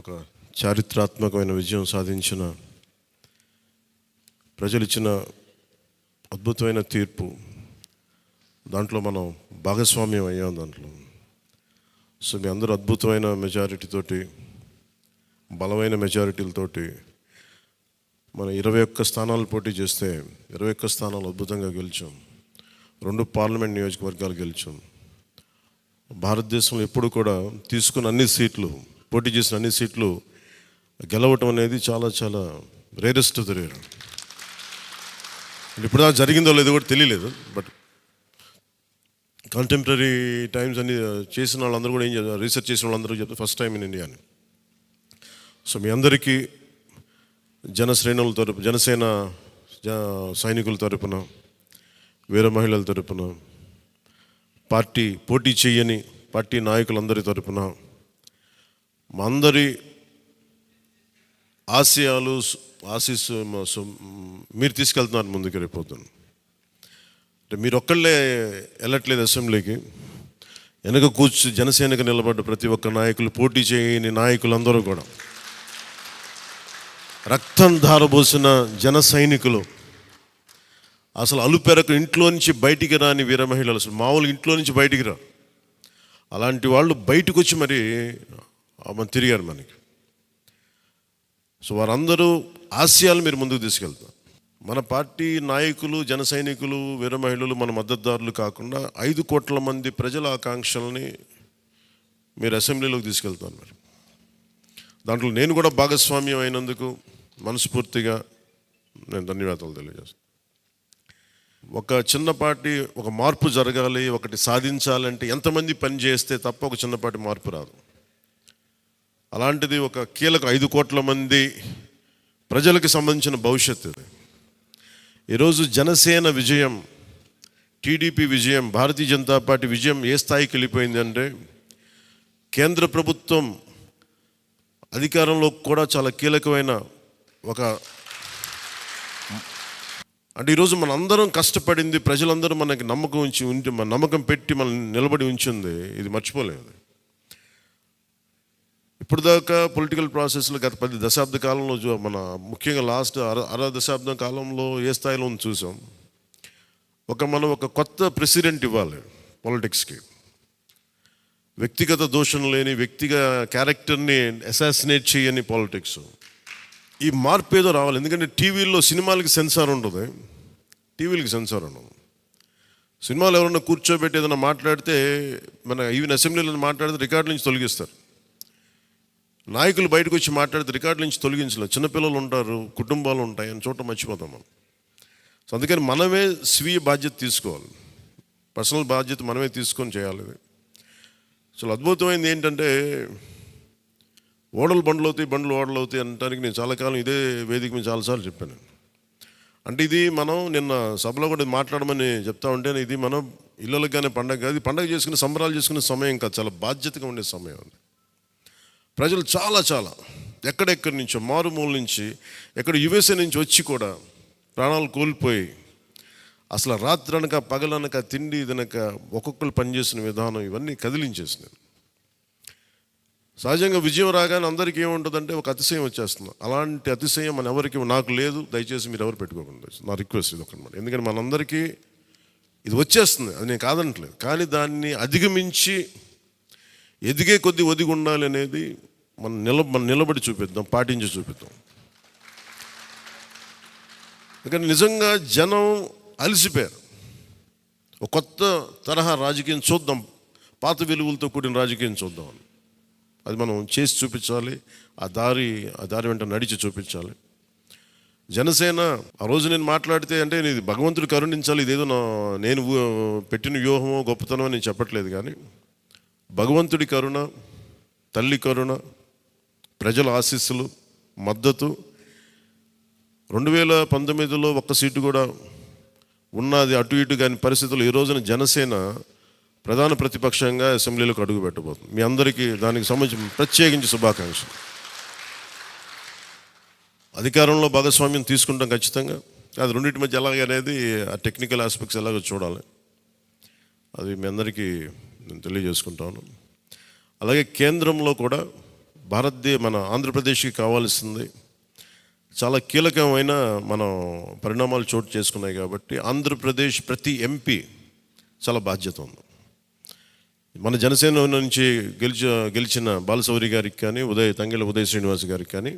ఒక చారిత్రాత్మకమైన విజయం సాధించిన ప్రజలు ఇచ్చిన అద్భుతమైన తీర్పు, దాంట్లో మనం భాగస్వామ్యం అయ్యాం దాంట్లో. సో మీ అందరూ అద్భుతమైన మెజారిటీతోటి, బలమైన మెజారిటీలతోటి మనం 21 స్థానాలు పోటీ చేస్తే 21 స్థానాలు అద్భుతంగా గెలిచాం. 2 పార్లమెంట్ నియోజకవర్గాలు గెలిచాం. భారతదేశంలో ఎప్పుడు కూడా తీసుకున్న అన్ని సీట్లు, పోటీ చేసిన అన్ని సీట్లు గెలవటం అనేది చాలా చాలా రేరెస్ట్ ఆఫ్ ద రేర్. ఇప్పుడు దాకా జరిగిందో లేదో కూడా తెలియలేదు. బట్ కంటెంపరీ టైమ్స్ అన్ని చేసిన వాళ్ళందరూ కూడా ఏం చేస్తారు, రీసెర్చ్ చేసిన వాళ్ళందరూ చెప్తారు ఫస్ట్ టైం ఇన్ ఇండియా అని. సో మీ అందరికీ జనసేన సైనికుల తరపున, వీర మహిళల తరపున, పోటీ చేయని పార్టీ నాయకులందరి తరపున, మా అందరి ఆశీస్సు మీరు తీసుకెళ్తున్నారు ముందుకు రేపోతాను. అంటే మీరు ఒక్కళ్ళే వెళ్ళట్లేదు అసెంబ్లీకి. వెనక జనసేనకు నిలబడ్డ ప్రతి ఒక్క నాయకులు, పోటీ చేయని నాయకులందరూ కూడా, రక్తం ధారబోసిన జన సైనికులు, అసలు అలుపెరకు ఇంట్లో నుంచి బయటికి రాని వీర మహిళలు, అసలు మామూలుగా ఇంట్లో నుంచి బయటికి రా, అలాంటి వాళ్ళు బయటకు వచ్చి మరి తిరిగారు మనకి. సో వారందరూ ఆశయాలు మీరు ముందుకు తీసుకెళ్తారు. మన పార్టీ నాయకులు, జన సైనికులు, వీర మహిళలు, మన మద్దతుదారులు కాకుండా 5 కోట్ల మంది ప్రజల ఆకాంక్షల్ని మీరు అసెంబ్లీలోకి తీసుకెళ్తారు. మరి దాంట్లో నేను కూడా భాగస్వామ్యం అయినందుకు మనస్ఫూర్తిగా నేను ధన్యవాదాలు తెలియజేస్తాను. ఒక చిన్నపాటి ఒక మార్పు జరగాలి, ఒకటి సాధించాలంటే ఎంతమంది పని చేస్తే తప్ప ఒక చిన్నపాటి మార్పు రాదు. అలాంటిది ఒక కీలక 5 కోట్ల మంది ప్రజలకు సంబంధించిన భవిష్యత్తు. ఈరోజు జనసేన విజయం, టీడీపీ విజయం, భారతీయ జనతా పార్టీ విజయం ఏ స్థాయికి వెళ్ళిపోయిందంటే, కేంద్ర ప్రభుత్వం అధికారంలో కూడా చాలా కీలకమైన అంటే ఈరోజు మనందరం కష్టపడింది, ప్రజలందరూ మనకి నమ్మకం పెట్టి మనం నిలబడి ఉంచింది, ఇది మర్చిపోలేదు. ఇప్పుడు దాకా పొలిటికల్ ప్రాసెస్లో గత 10 దశాబ్ద కాలంలో మన ముఖ్యంగా లాస్ట్ అర దశాబ్దం కాలంలో ఏ స్థాయిలో ఉంది చూసాం. మనం ఒక కొత్త ప్రెసిడెంట్ ఇవ్వాలి పాలిటిక్స్కి. వ్యక్తిగత దోషం లేని, క్యారెక్టర్ని అసాసినేట్ చేయని పాలిటిక్స్. ఈ మార్పు ఏదో రావాలి. ఎందుకంటే టీవీల్లో సినిమాలకి సెన్సార్ ఉంటుంది, టీవీలకి సెన్సార్ ఉండదు. సినిమాలు ఎవరన్నా కూర్చోబెట్టి ఏదైనా మాట్లాడితే, మన ఈవెన్ అసెంబ్లీలో మాట్లాడితే రికార్డు నుంచి తొలగిస్తారు. నాయకులు బయటకు వచ్చి మాట్లాడితే రికార్డు నుంచి తొలగించలేదు. చిన్నపిల్లలు ఉంటారు, కుటుంబాలు ఉంటాయి, అని చోట మర్చిపోతాం మనం. సో అందుకని మనమే స్వీయ బాధ్యత తీసుకోవాలి, పర్సనల్ బాధ్యత మనమే తీసుకొని చేయాలి. అసలు అద్భుతమైంది ఏంటంటే, బండ్లు అవుతాయి అనడానికి నేను చాలా కాలం ఇదే వేదిక మీద చాలాసార్లు చెప్పాను. అంటే ఇది మనం నిన్న సభలో కూడా మాట్లాడమని చెప్తా ఉంటే, ఇది మనం ఇళ్ళకి కానీ పండగ కాదు, పండగ చేసుకునే సంబరాలు చేసుకునే సమయం కాదు, చాలా బాధ్యతగా ఉండే సమయం. ప్రజలు చాలా ఎక్కడెక్కడి నుంచో, మారుమూల నుంచి, ఎక్కడ యుఎస్ఏ నుంచి వచ్చి కూడా ప్రాణాలు కోల్పోయి, అసలు రాత్రనక పగలనక తిండి తినక ఒక్కొక్కరు పనిచేసిన విధానం ఇవన్నీ కదిలించేసినాయి. సహజంగా విజయం రాగానే అందరికీ ఏముంటుందంటే ఒక అతిశయం వచ్చేస్తుంది. అలాంటి అతిశయం నాకు లేదు, దయచేసి మీరు ఎవరు పెట్టుకోకుండా, నా రిక్వెస్ట్ ఇది ఒకనమాట. ఎందుకంటే మనందరికీ ఇది వచ్చేస్తుంది, అది నేను కాదనట్లేదు. కానీ దాన్ని అధిగమించి ఎదిగే కొద్దీ ఒదిగి ఉండాలి అనేది మనం నిలబడి చూపిద్దాం, పాటించి చూపిద్దాం. ఎందుకంటే నిజంగా జనం అలసిపోయారు. ఒక కొత్త తరహా రాజకీయం చూద్దాం, పాత విలువలతో కూడిన రాజకీయం చూద్దాం. అది మనం చేసి చూపించాలి, ఆ దారి వెంట నడిచి చూపించాలి. జనసేన ఆ రోజు నేను మాట్లాడితే, అంటే ఇది భగవంతుడు కరుణించాలి, ఇదేదో నేను పెట్టిన వ్యూహమో గొప్పతనమో నేను చెప్పట్లేదు. కానీ భగవంతుడి కరుణ, తల్లి కరుణ, ప్రజల ఆశీస్సులు, మద్దతు, 2019లో 1 సీటు కూడా ఉన్నది అటు ఇటు కాని పరిస్థితులు ఈ రోజున జనసేన ప్రధాన ప్రతిపక్షంగా అసెంబ్లీలోకి అడుగు పెట్టబోతుంది. మీ అందరికీ దానికి సంబంధించి ప్రత్యేకించి శుభాకాంక్షలు. అధికారంలో భాగస్వామ్యం తీసుకుంటాం ఖచ్చితంగా. అది రెండింటి మధ్య ఎలాగ అనేది, ఆ టెక్నికల్ ఆస్పెక్ట్స్ ఎలాగో చూడాలి. అది మీ అందరికీ నేను తెలియజేసుకుంటాను. అలాగే కేంద్రంలో కూడా మన ఆంధ్రప్రదేశ్కి కావాల్సింది చాలా కీలకమైన మనం పరిణామాలు చోటు చేసుకున్నాయి కాబట్టి ఆంధ్రప్రదేశ్ ప్రతి ఎంపీ చాలా బాధ్యత ఉంది. మన జనసేన నుంచి గెలిచిన బాలశౌరి గారికి కానీ తంగెళ్ళ ఉదయ్ శ్రీనివాస్ గారికి కానీ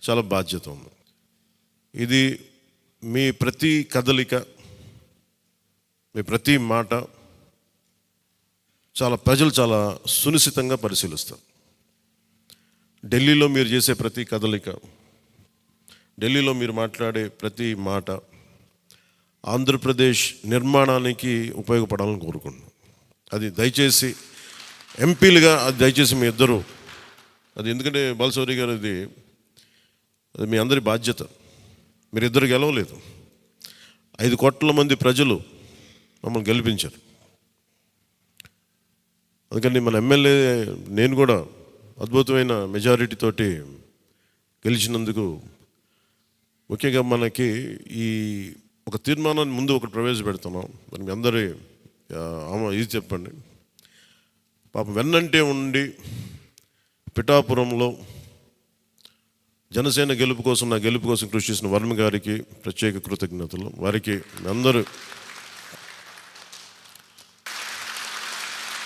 చాలా బాధ్యత ఉంది. ఇది మీ ప్రతి కదలిక, మీ ప్రతి మాట ప్రజలు చాలా సునిశ్చితంగా పరిశీలిస్తారు. ఢిల్లీలో మీరు చేసే ప్రతి కదలిక, ఢిల్లీలో మీరు మాట్లాడే ప్రతి మాట ఆంధ్రప్రదేశ్ నిర్మాణానికి ఉపయోగపడాలని కోరుకుంటున్నాను. అది దయచేసి ఎంపీలుగా దయచేసి మీ ఇద్దరు ఎందుకంటే బాలశౌరి గారు అది మీ అందరి బాధ్యత. మీరిద్దరు గెలవలేదు, 5 కోట్ల మంది ప్రజలు మమ్మల్ని గెలిపించారు. అందుకని మన ఎమ్మెల్యే నేను కూడా అద్భుతమైన మెజారిటీ తోటి గెలిచినందుకు ముఖ్యంగా మనకి ఈ ఒక తీర్మానాన్ని ముందు ఒకటి ప్రవేశపెడుతున్నాం. మరి మీ అందరి ఇది చెప్పండి. పాపం వెన్నంటే ఉండి పిఠాపురంలో జనసేన నా గెలుపు కోసం కృషి చేసిన వర్మ గారికి ప్రత్యేక కృతజ్ఞతలు. వారికి అందరూ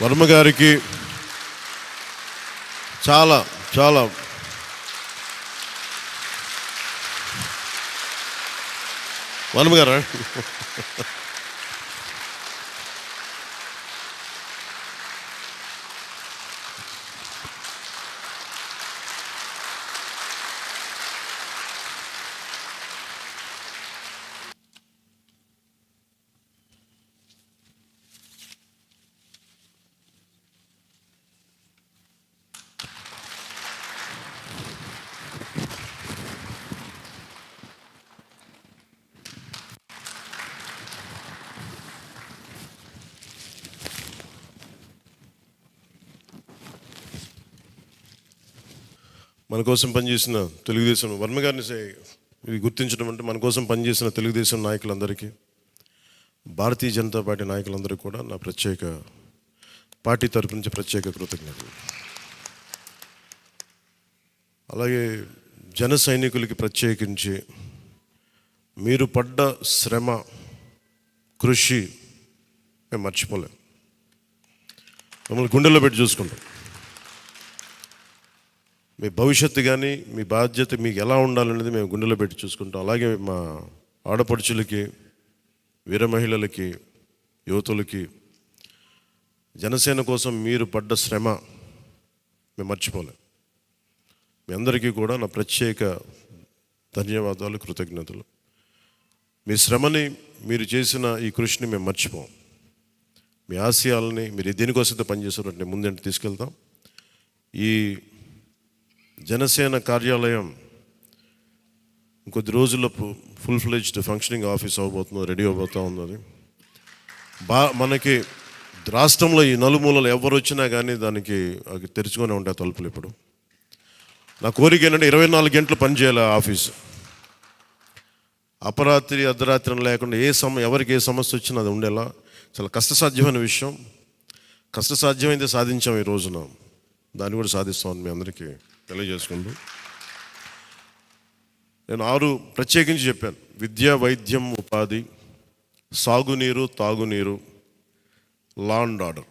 వర్మ గారికి చాలా చాలా వర్మ గారా మన కోసం పనిచేసిన తెలుగుదేశం వర్మ గారిని ఇది గుర్తించడం అంటే మన కోసం పనిచేసిన తెలుగుదేశం నాయకులందరికీ, భారతీయ జనతా పార్టీ నాయకులందరికీ కూడా నా పార్టీ తరపు నుంచి ప్రత్యేక కృతజ్ఞతలు. అలాగే జన సైనికులకి ప్రత్యేకించి మీరు పడ్డ శ్రమ, కృషి మేము మర్చిపోలేం. మిమ్మల్ని గుండెల్లో పెట్టి చూసుకుంటాం. మీ భవిష్యత్తు కానీ మీ బాధ్యత మీకు ఎలా ఉండాలనేది మేము గుండెలో పెట్టి చూసుకుంటాం. అలాగే మా ఆడపడుచులకి, వీర మహిళలకి, యువతులకి జనసేన కోసం మీరు పడ్డ శ్రమ మేము మర్చిపోలేం. మీ అందరికీ కూడా నా ప్రత్యేక ధన్యవాదాలు, కృతజ్ఞతలు. మీ శ్రమని, మీరు చేసిన ఈ కృషిని మేము మర్చిపోం. మీ ఆశయాలని మీరు దేనికోసమైతే పనిచేస్తారంటే ముందంటే తీసుకెళ్తాం. ఈ జనసేన కార్యాలయం ఇంకొద్ది రోజుల్లో ఫుల్ ఫ్లెడ్జ్డ్ ఫంక్షనింగ్ ఆఫీస్ అవ్వబోతుంది, రెడీ అవబోతూ ఉన్నది. మనకి రాష్ట్రంలో ఈ నలుమూలలు ఎవరు వచ్చినా కానీ దానికి తెరుచుకొని ఉంటాయి తలుపులు. ఇప్పుడు నా కోరిక ఏంటంటే 24 గంటలు పనిచేయాలి ఆఫీసు. అపరాత్రి అర్ధరాత్రి లేకుండా ఎవరికి ఏ సమస్య వచ్చినా అది ఉండేలా చాలా కష్టసాధ్యమైన విషయం. కష్టసాధ్యమైతే సాధించాం. ఈ రోజున దాన్ని కూడా సాధిస్తామని మీ అందరికీ తెలియజేసుకుంటూ నేను 6 ప్రత్యేకించి చెప్పాను. విద్య, వైద్యం, ఉపాధి, సాగునీరు, తాగునీరు, లా అండ్ ఆర్డర్.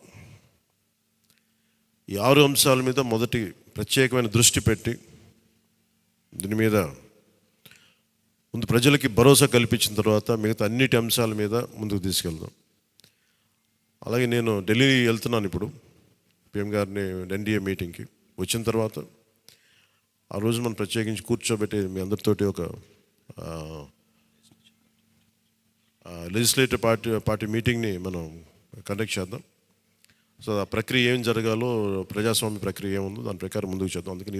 ఈ 6 అంశాల మీద మొదటి ప్రత్యేకమైన దృష్టి పెట్టి దీని మీద ముందు ప్రజలకి భరోసా కల్పించిన తర్వాత మిగతా అన్నిటి అంశాల మీద ముందుకు తీసుకెళ్దాం. అలాగే నేను ఢిల్లీ వెళ్తున్నాను ఇప్పుడు PM గారిని NDA మీటింగ్కి. వచ్చిన తర్వాత ఆ రోజు మనం ప్రత్యేకించి కూర్చోబెట్టి మీ అందరితోటి ఒక లెజిస్లేటివ్ పార్టీ మీటింగ్ని మనం కండక్ట్ చేద్దాం. సో ఆ ప్రక్రియ ఏం జరగాలో, ప్రజాస్వామ్య ప్రక్రియ ఏముందో దాని ప్రకారం ముందుకు చేద్దాం. అందుకని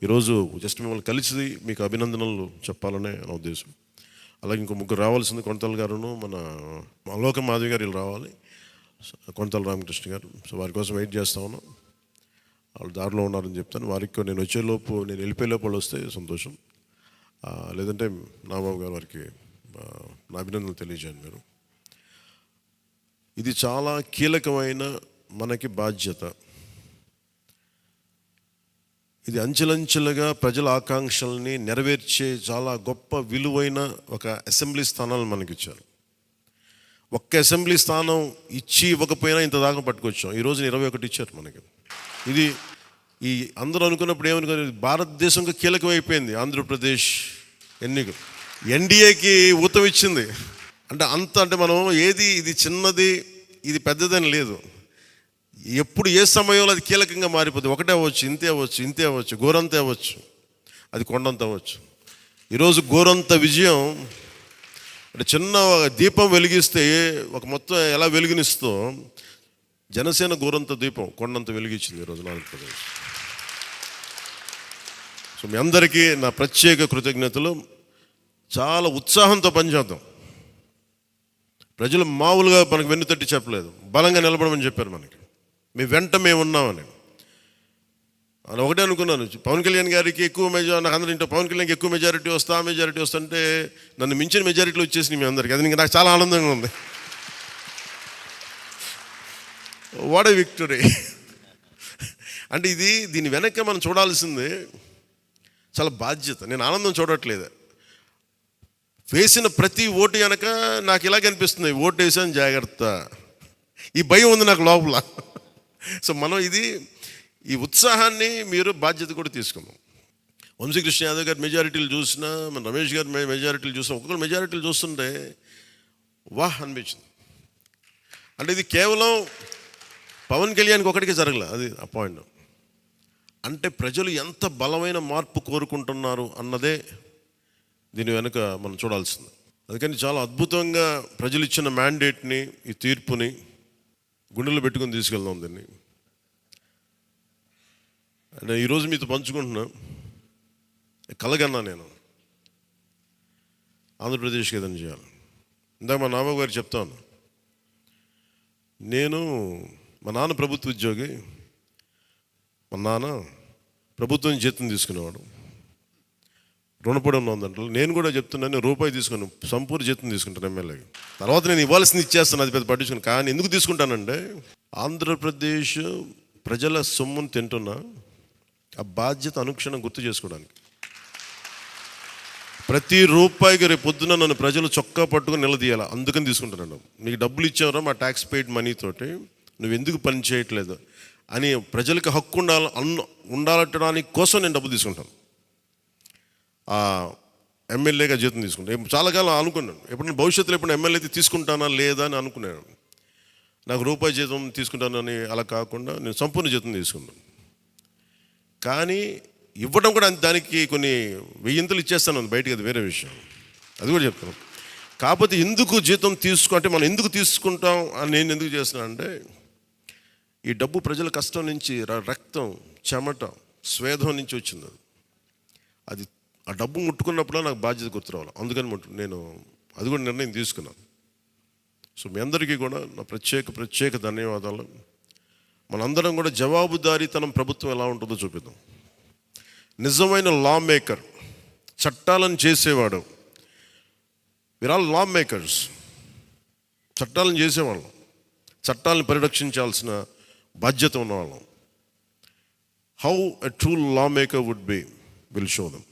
ఈరోజు జస్ట్ మిమ్మల్ని కలిసి మీకు అభినందనలు చెప్పాలనే నా ఉద్దేశం. అలాగే ఇంకో 3 రావాల్సింది. కొనతల గారును మన లోక మాధవి గారు వీళ్ళు రావాలి, కొనతల రామకృష్ణ గారు. సో వారి కోసం వెయిట్ చేస్తా ఉన్నాం. వాళ్ళు దారిలో ఉన్నారని చెప్తాను. వారికి నేను వెళ్ళిపోయేలోపు వాళ్ళు వస్తే సంతోషం. లేదంటే నాబాబు గారు వారికి నా అభినందనలు తెలియజేయండి మీరు. ఇది చాలా కీలకమైన మనకి బాధ్యత. ఇది అంచెలంచెలుగా ప్రజల ఆకాంక్షల్ని నెరవేర్చే చాలా గొప్ప విలువైన ఒక అసెంబ్లీ స్థానాలు మనకి ఇచ్చారు. ఒక్క అసెంబ్లీ స్థానం ఇచ్చి ఇవ్వకపోయినా ఇంత దాకా పట్టుకొచ్చాం. ఈ రోజున 21 ఇచ్చారు మనకి. ఇది ఈ అందరూ అనుకున్నప్పుడు ఏమనుకున్నారు, భారతదేశంకి కీలకమైపోయింది ఆంధ్రప్రదేశ్ ఎన్నిక. ఎన్డీఏకి ఊతం ఇచ్చింది. అంటే మనం ఇది చిన్నది ఇది పెద్దదని లేదు. ఎప్పుడు ఏ సమయంలో అది కీలకంగా మారిపోతుంది. ఒకటే అవ్వచ్చు, ఇంతే అవ్వచ్చు, గోరంతే అవ్వచ్చు, అది కొండంత అవ్వచ్చు. ఈరోజు గోరంత విజయం అంటే చిన్న దీపం వెలిగిస్తే ఒక మొత్తం ఎలా వెలిగినిస్తో జనసేన గోరంత దీపం కొండంత వెలిగించింది ఈరోజు ఆంధ్రప్రదేశ్. సో మీ అందరికీ నా ప్రత్యేక కృతజ్ఞతలు. చాలా ఉత్సాహంతో పనిచేద్దాం. ప్రజలు మామూలుగా మనకు వెన్నుతట్టి చెప్పలేదు, బలంగా నిలబడమని చెప్పారు మనకి. మీ వెంట మేము ఉన్నామని. అని ఒకటే అనుకున్నాను, పవన్ కళ్యాణ్ గారికి ఎక్కువ మెజారిటీ, నాకు అందరూ ఇంట్లో పవన్ కళ్యాణ్కి ఎక్కువ మెజారిటీ వస్తుంటే నన్ను మించిన మెజారిటీలు వచ్చేసినాయి మీ అందరికీ. అది నాకు చాలా ఆనందంగా ఉంది. What a victory. అంటే దీని వెనక్కి మనం చూడాల్సింది చాలా బాధ్యత. నేను ఆనందం చూడట్లేదు. వేసిన ప్రతి ఓటు వెనక నాకు ఇలాగ అనిపిస్తుంది, ఓటు వేసాను జాగ్రత్త, ఈ భయం ఉంది నాకు లోపల. సో మనం ఈ ఉత్సాహాన్ని మీరు బాధ్యత కూడా తీసుకున్నాం. వంశీకృష్ణ యాదవ్ గారి మెజారిటీలు చూసినా, మన రమేష్ గారి మెజారిటీలు చూసినా, ఒక్కొక్కరు మెజారిటీలు చూస్తుంటే వాహ్ అనిపించింది. అంటే ఇది కేవలం పవన్ కళ్యాణ్కి ఒకటికి జరగలే, అది ఆ పాయింట్. అంటే ప్రజలు ఎంత బలమైన మార్పు కోరుకుంటున్నారు అన్నదే దీని వెనుక మనం చూడాల్సింది. అందుకని చాలా అద్భుతంగా ప్రజలు ఇచ్చిన మ్యాండేట్ని, ఈ తీర్పుని గుండెల్లో పెట్టుకొని తీసుకెళ్దాం దీన్ని. అంటే ఈరోజు మీతో పంచుకుంటున్నా, కలగన్నా నేను ఆంధ్రప్రదేశ్కి ఏదైనా చేయాలి. ఇందాక మా నాన్న గారు చెప్తాను, మా నాన్న ప్రభుత్వ ఉద్యోగి, మా నాన్న ప్రభుత్వం జీతం తీసుకునేవాడు, రుణపడి ఉందంట. నేను కూడా చెప్తున్నాను, రూపాయి తీసుకుని సంపూర్ణ జీతం తీసుకుంటాను ఎమ్మెల్యేకి. తర్వాత నేను ఇవ్వాల్సింది ఇచ్చేస్తాను, అది పెద్ద పట్టించుకుని. కానీ ఎందుకు తీసుకుంటానంటే ఆంధ్రప్రదేశ్ ప్రజల సొమ్మును తింటున్నా ఆ బాధ్యత అనుక్షణం గుర్తు చేసుకోవడానికి. ప్రతి రూపాయికి రేపు పొద్దున నన్ను ప్రజలు చొక్కా పట్టుకుని నిలదీయాలి, అందుకని తీసుకుంటాను. నీకు డబ్బులు ఇచ్చావరా మా ట్యాక్స్ పెయిడ్ మనీతోటి, నువ్వు ఎందుకు పని చేయట్లేదు అని ప్రజలకు హక్కు ఉండాలటడానికి కోసం నేను డబ్బు తీసుకుంటాను. ఎమ్మెల్యేగా జీతం తీసుకుంటాను. చాలా కాలం అనుకున్నాను, ఎప్పుడు భవిష్యత్తులో ఎప్పుడు ఎమ్మెల్యే తీసుకుంటానా లేదా అని అనుకున్నాను. నాకు రూపాయి జీతం తీసుకుంటానని అలా కాకుండా నేను సంపూర్ణ జీతం తీసుకున్నాను. కానీ ఇవ్వడం కూడా దానికి కొన్ని వెయ్యింతలు ఇచ్చేస్తాను బయటికి, అది వేరే విషయం, అది కూడా చెప్తాను. కాకపోతే ఎందుకు జీతం అంటే మనం ఎందుకు తీసుకుంటాం అని నేను ఎందుకు చేస్తున్నానంటే, ఈ డబ్బు ప్రజల కష్టం నుంచి, రక్తం, చెమట, స్వేదం నుంచి వచ్చింది. అది ఆ డబ్బు ముట్టుకున్నప్పుడు నాకు బాధ్యత గుర్తు రావాలి. అందుకని నేను అది కూడా నిర్ణయం తీసుకున్నాను. సో మీ అందరికీ కూడా నా ప్రత్యేక ధన్యవాదాలు. మనందరం కూడా జవాబుదారీతనం ప్రభుత్వం ఎలా ఉంటుందో చూపిద్దాం. నిజమైన లా మేకర్, చట్టాలను చేసేవాడు. We are all law makers. చట్టాలను చేసేవాళ్ళం, చట్టాలను పరిరక్షించాల్సిన బాధ్యత ఉన్నవాళ్ళం. How a true law maker would be will show them.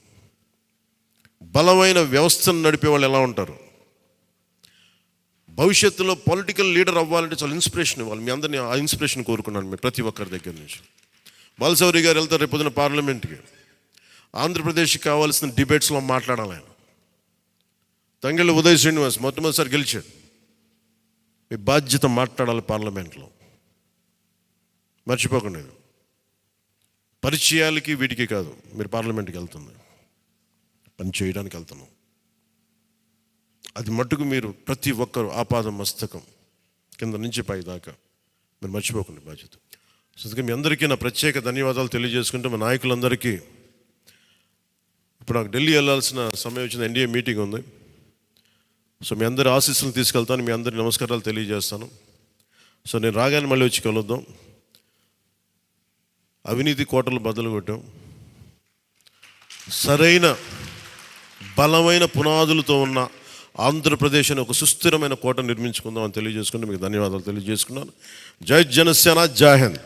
బలమైన వ్యవస్థను నడిపే వాళ్ళు ఎలా ఉంటారు. భవిష్యత్తులో పొలిటికల్ లీడర్ అవ్వాలంటే చాలా ఇన్స్పిరేషన్ ఇవ్వాలి. మీ అందరినీ ఆ ఇన్స్పిరేషన్ కోరుకున్నాను మీరు ప్రతి ఒక్కరి దగ్గర నుంచి. బాలశౌరి గారు వెళ్తారు రేపు పొద్దున పార్లమెంట్కి. ఆంధ్రప్రదేశ్కి కావాల్సిన డిబేట్స్లో మాట్లాడాలి ఆయన. తంగెళ్ళ ఉదయ్ శ్రీనివాస్ మొట్టమొదటిసారి గెలిచాడు. మీ బాధ్యత మాట్లాడాలి పార్లమెంట్లో, మర్చిపోకండి. పరిచయాలకి వీటికి కాదు, మీరు పార్లమెంట్కి వెళ్తుంది, పని చేయడానికి వెళ్తున్నాం. అది మట్టుకు మీరు ప్రతి ఒక్కరు ఆపాద మస్తకం కింద నుంచి పై దాకా మీరు మర్చిపోకండి బాధ్యత. అందుకే మీ అందరికీ నా ప్రత్యేక ధన్యవాదాలు తెలియజేసుకుంటే, మా నాయకులందరికీ ఇప్పుడు నాకు ఢిల్లీ వెళ్ళాల్సిన సమయం వచ్చింది, ఎన్డీఏ మీటింగ్ ఉంది. సో మీ అందరి ఆశీస్సులు తీసుకెళ్తాను, మీ అందరి నమస్కారాలు తెలియజేస్తాను. సో నేను రాగానే మళ్ళీ వచ్చి కలుద్దాం. అవినీతి కోటలు బద్దలు కొట్టాం, సరైన బలమైన పునాదులతో ఉన్న ఆంధ్రప్రదేశ్ అని ఒక సుస్థిరమైన కోట నిర్మించుకుందాం అని తెలియజేసుకుంటూ మీకు ధన్యవాదాలు తెలియజేసుకున్నాను. జై జనసేన, జై హింద్.